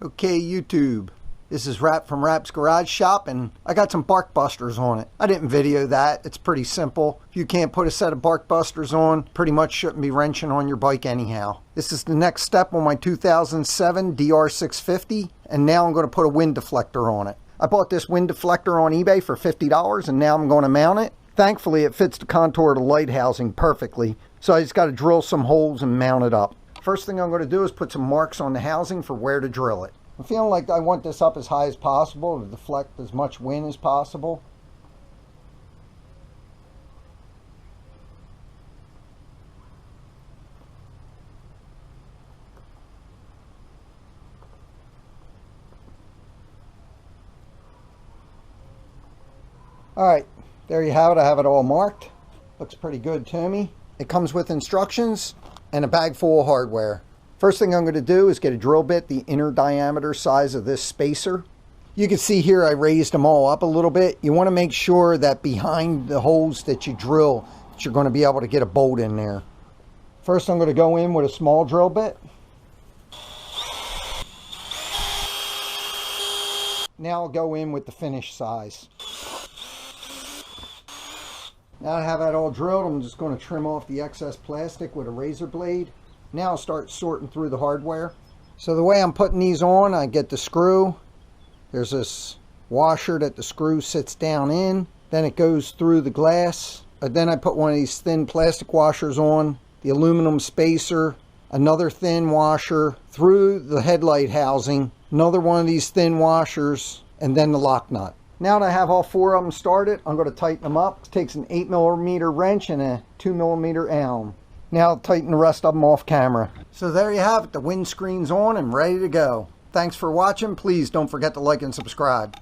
Okay, YouTube. This is Rap from Rap's Garage Shop, and I got some bark busters on it. I didn't video that. It's pretty simple. If you can't put a set of bark busters on, pretty much shouldn't be wrenching on your bike anyhow. This is the next step on my 2007 DR-650, and now I'm going to put a wind deflector on it. I bought this wind deflector on eBay for $50, and now I'm going to mount it. Thankfully, it fits the contour of the light housing perfectly, so I just got to drill some holes and mount it up. First thing I'm going to do is put some marks on the housing for where to drill it. I'm feeling like I want this up as high as possible to deflect as much wind as possible. Alright, there you have it. I have it all marked. Looks pretty good to me. It comes with instructions and a bag full of hardware. First thing I'm going to do is get a drill bit the inner diameter size of this spacer. You can see here I raised them all up a little bit. You want to make sure that behind the holes that you drill that you're going to be able to get a bolt in there. First I'm going to go in with a small drill bit. Now I'll go in with the finished size. Now I have that all drilled, I'm just going to trim off the excess plastic with a razor blade. Now I'll start sorting through the hardware. So the way I'm putting these on, I get the screw. There's this washer that the screw sits down in. Then it goes through the glass. Then I put one of these thin plastic washers on, the aluminum spacer, another thin washer, through the headlight housing, another one of these thin washers, and then the lock nut. Now that I have all four of them started, I'm going to tighten them up. It takes an 8mm wrench and a 2mm Allen. Now I'll tighten the rest of them off camera. So there you have it. The windscreen's on and ready to go. Thanks for watching. Please don't forget to like and subscribe.